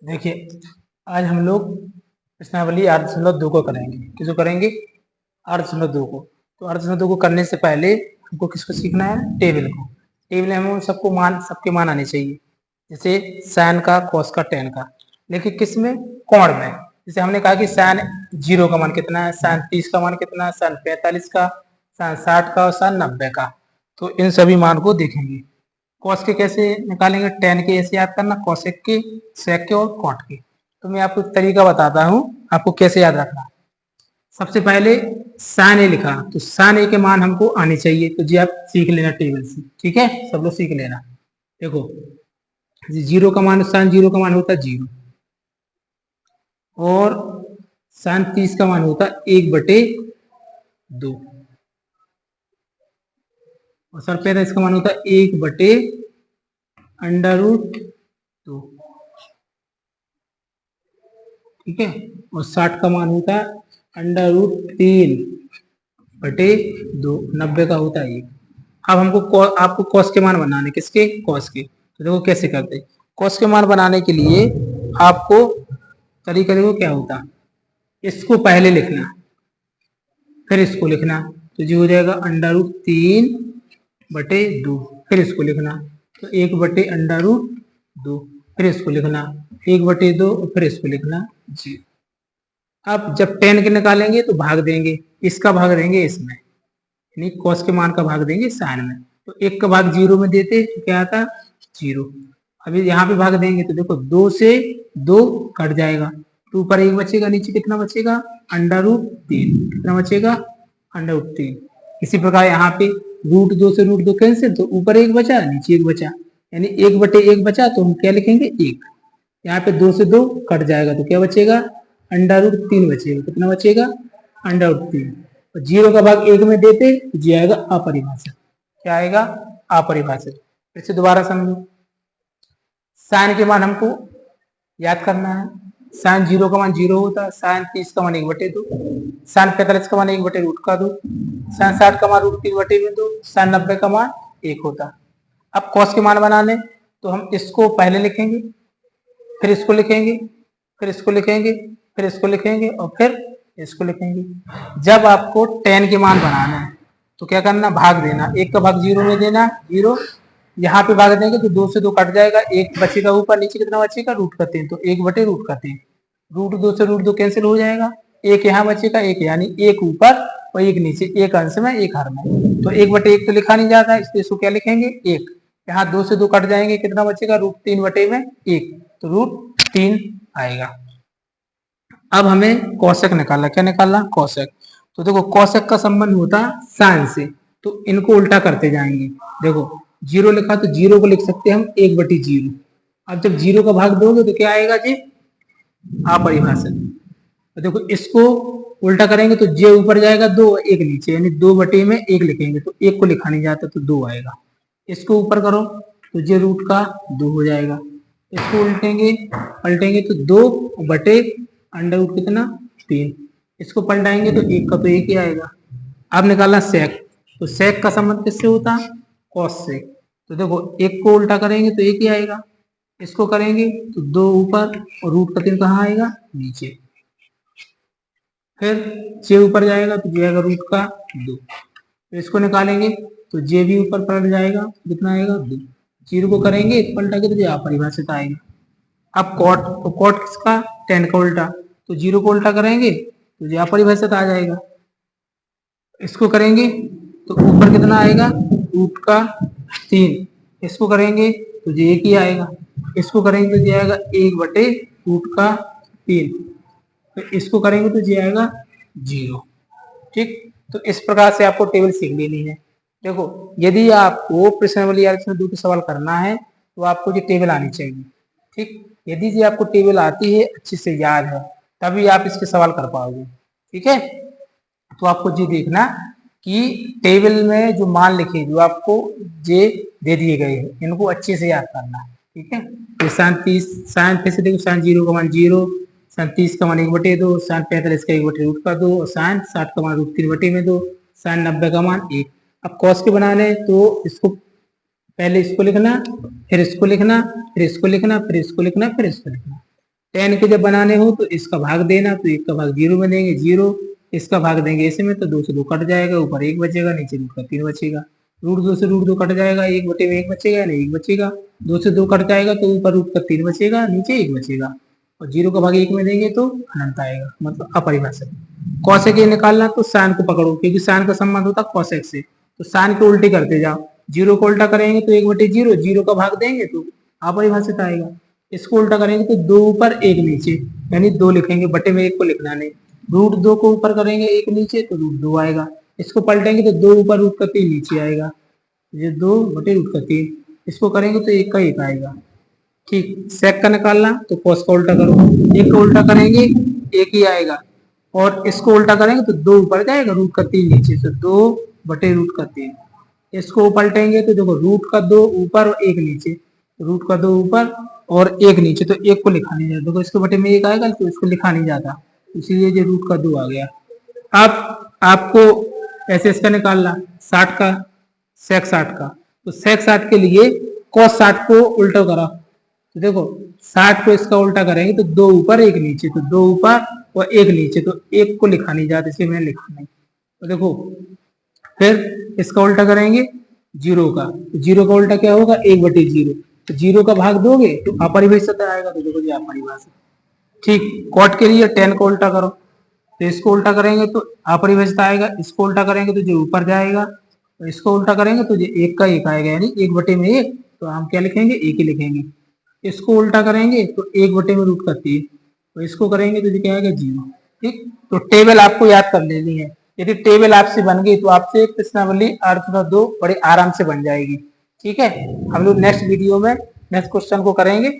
देखिए, आज हम लोग प्रश्नावली 8.2 को करेंगे। किसको करेंगे? 8.2 को। तो 8.2 को करने से पहले हमको किसको सीखना है? टेबल को। टेबल में हम सबके मान आने चाहिए, जैसे साइन का, कॉस का, टेन का। लेकिन किस में? कोण में। जैसे हमने कहा कि साइन 0 का मान कितना है, साइन 30 का मान कितना है, साइन 45 का, साइन 60 का और साइन 90 का। तो इन सभी मान को देखेंगे। कॉस के कैसे निकालेंगे? टेन के ऐसे याद करना, कॉसेक के, सेक के और कॉट के। तो मैं आपको तरीका बताता हूँ, आपको कैसे याद रखना। सबसे पहले साइन ए लिखा, तो साइन ए के मान हमको आने चाहिए, तो जी आप सीख लेना टेबल से। ठीक है, सब लोग सीख लेना। देखो, 0 का मान, साइन 0 का मान होता है 0, और साइन 30 का मान होता है 1/2, और सर पे इसका मान होता है 1/√2। ठीक है, और 60 का मान होता है √3/2, 90 का होता है 1। अब हमको आपको कॉस के मान बनाने, किसके? कॉस के। तो देखो कैसे करते। कॉस के मान बनाने के लिए आपको तरीका देखो क्या होता। इसको पहले लिखना, फिर इसको लिखना, तो जो हो जाएगा √3/2। फिर इसको लिखना, तो 1/√2। फिर इसको लिखना 1/2, फिर इसको लिखना जी। अब जब टेन के निकालेंगे तो भाग देंगे, इसका भाग देंगे इसमें, यानी कॉस के मान का भाग देंगे साइन में। तो 1 का भाग 0 में देते तो क्या आता? 0। अभी यहाँ पे भाग देंगे तो देखो 2 से 2 कट जाएगा, तो ऊपर 1 बचेगा, नीचे कितना बचेगा? √3। कितना बचेगा? √3। इसी प्रकार यहाँ पे √2 से √2 कैंसिल, तो ऊपर 1 बचा, नीचे 1 बचा, यानी 1/1 बचा, तो हम क्या लिखेंगे? 1। यहाँ पे 2 से 2 कट जाएगा, तो क्या बचेगा? √3 बचेगा। कितना बचेगा? √3। और 0 का भाग 1 में देते तो जी आएगा अपरिभाषित। क्या आएगा? अपरिभाषित। फिर से दोबारा समझो, साइन के मान हमको याद करना है। साइन 0 का मान 0 होता है, साइन 30 का मान 1/2, साइन 45 का मान 1/√2, साइन 60 का मान √3/2, साइन 90 का मान 1 होता। अब कॉस के मान बनाने, तो हम इसको पहले लिखेंगे, फिर इसको लिखेंगे, फिर इसको लिखेंगे, फिर इसको लिखेंगे, और फिर इसको लिखेंगे। जब आपको टेन के मान बनाना है तो क्या करना? भाग देना, 1 का भाग 0 में देना, 0। यहाँ पे भाग देंगे तो 2 से 2 कट जाएगा, 1 बचेगा ऊपर, नीचे कितना बचेगा? √3, तो 1/√3। √2 से √2 कैंसिल हो जाएगा, 1 यहाँ बचेगा, 1 यानी 1 ऊपर और 1 नीचे, 1 अंश में 1 हर में, तो 1/1 तो लिखा नहीं जाता, इसलिए इसको क्या लिखेंगे? 1। यहाँ 2 से 2 कट जाएंगे, कितना बचेगा? √3/1, तो √3 आएगा। अब हमें कौशक निकालना, क्या निकालना? कौशक। तो देखो कौशक का संबंध होता साइन से, तो इनको उल्टा करते जाएंगे। देखो 0 लिखा तो 0 को लिख सकते हैं हम 1/0। अब जब 0 का भाग दोगे तो क्या आएगा जी? अपरिभाषित। तो देखो इसको उल्टा करेंगे तो जे ऊपर जाएगा 2, 1 नीचे, यानी 2/1 लिखेंगे, तो 1 को लिखा नहीं जाता तो 2 आएगा। इसको ऊपर करो तो जे रूट का 2 हो जाएगा। इसको उल्टेंगे पलटेंगे तो 2/√, कितना? 3। इसको पलटाएंगे तो 1 का तो 1 ही आएगा। अब निकालना सेक, तो सेक का संबंध किससे होता? कॉस से। तो देखो 1 को उल्टा करेंगे तो 1 ही आएगा, इसको करेंगे तो 2 ऊपर और रूट का 3 कहाँ आएगा? नीचे। फिर जे ऊपर जाएगा तो जाएगा रूट का 2, तो इसको निकालेंगे तो जे भी ऊपर पलट जाएगा, कितना आएगा? 2। 0 को करेंगे पलटा के तो जो अपरिभाषित आएगा। अब कॉट, तो कॉट किसका? टेन का उल्टा, तो 0 को उल्टा करेंगे तो जो अपरिभाषित आ जाएगा। इसको करेंगे तो ऊपर कितना आएगा? √3। इसको करेंगे तो जो 1 ही आएगा, इसको करेंगे तो जो आएगा 1/√3। तो इसको करेंगे तो जो आएगा 0। ठीक, तो इस प्रकार से आपको टेबल सीख लेनी है। देखो यदि आपको प्रश्नावली 8.2 का सवाल करना है तो आपको ये टेबल आनी चाहिए। ठीक, यदि जी आपको टेबल आती है, अच्छे से याद है, तभी आप इसके सवाल कर पाओगे। ठीक है, तो आपको ये देखना कि टेबल में जो मान लिखे, जो आपको जे दे दिए गए हैं, इनको अच्छे से याद करना है। ठीक है, तो साइन 30, साइन फिर से देखो, साइन 0 का मान 0, साइन 30 का मान 1/2, साइन 45 का 1/√2 और साइन 60 का मान √3/2, साइन 90 का मान 1। अब कॉस के बनाने तो इसको पहले इसको लिखना, फिर इसको लिखना, फिर इसको लिखना, फिर इसको लिखना, फिर इसको लिखना। 10 के जब बनाने हो तो इसका भाग देना, तो 1 का भाग 0 में देंगे 0, इसका भाग देंगे ऐसे में, तो 2 से 2 कट जाएगा, ऊपर 1 बचेगा, नीचे रूट का 3 बचेगा। रूट 2 से रूट 2 कट जाएगा, 1 बटे में 1 बचेगा, यानी 1 बचेगा। 2 से 2 कट जाएगा तो ऊपर रूट का 3 बचेगा, नीचे 1 बचेगा, और 0 का भाग 1 में देंगे तो अनंत आएगा, मतलब अपरिभाषित। कौशिक ये निकालना तो साइन को पकड़ो, क्योंकि साइन का संबंध होता है कौशिक से, तो साइन को उल्टी करते जाओ। 0 को उल्टा करेंगे तो 1 बटे 0, 0 का भाग देंगे तो अपरिभाषित आएगा। इसको उल्टा करेंगे तो 2 ऊपर 1 नीचे, यानी 2 लिखेंगे, बटे में 1 को लिखना नहीं। रूट 2 को ऊपर करेंगे 1 नीचे तो रूट 2 आएगा। इसको पलटेंगे तो 2 ऊपर रूट का 3 नीचे आएगा, ये 2 बटे रूट का 3। इसको करेंगे तो 1 का 1 आएगा। ठीक, सेक का निकालना तो कॉस का उल्टा करो, 1 का उल्टा करेंगे 1 ही आएगा, और इसको उल्टा करेंगे तो 2 ऊपर जाएगा, रूट का 3 नीचे, तो 2 बटे रूट का 3। इसको पलटेंगे तो देखो रूट का 2 ऊपर और 1 नीचे, रूट का 2 ऊपर और 1 नीचे, तो 1 को लिखा नहीं जाता, देखो इसके बटे में 1 आएगा तो इसको लिखा नहीं जाता, इसीलिए ये रूट का 2 आ गया। अब आपको ऐसे इसका निकालना 60 का, सेक 60 का, तो सेक 60 के लिए कॉस 60 को उल्टा करा, तो देखो 60 को इसका उल्टा करेंगे तो 2 ऊपर 1 नीचे, तो 2 ऊपर और 1 नीचे, तो 1 को लिखा नहीं जाता, इसलिए मैंने लिखा नहीं। तो देखो फिर इसका उल्टा करेंगे 0 का, तो 0 का उल्टा क्या होगा 1 बटे 0, तो 0 का भाग दोगे तो अपरिभाषित आएगा, तो देखो ये अपरिभाषित। ठीक, कॉट के लिए 10 को उल्टा करो, तो इसको उल्टा करेंगे तो अपरिभाषित आएगा, इसको उल्टा करेंगे तो जो ऊपर जाएगा, तो इसको उल्टा करेंगे तो ये 1 का 1 आएगा, यानी 1 बटे में 1, तो हम क्या लिखेंगे 1 ही लिखेंगे। इसको उल्टा करेंगे तो 1 बटे में रूट का 3, तो इसको करेंगे तो ये क्या आएगा 0। ठीक, तो टेबल आपको याद कर लेनी है, यदि टेबल आपसे बन गई तो आपसे प्रश्नावली अर्थात 2 बड़े आराम से बन जाएगी। ठीक है, हम लोग नेक्स्ट वीडियो में नेक्स्ट क्वेश्चन को करेंगे।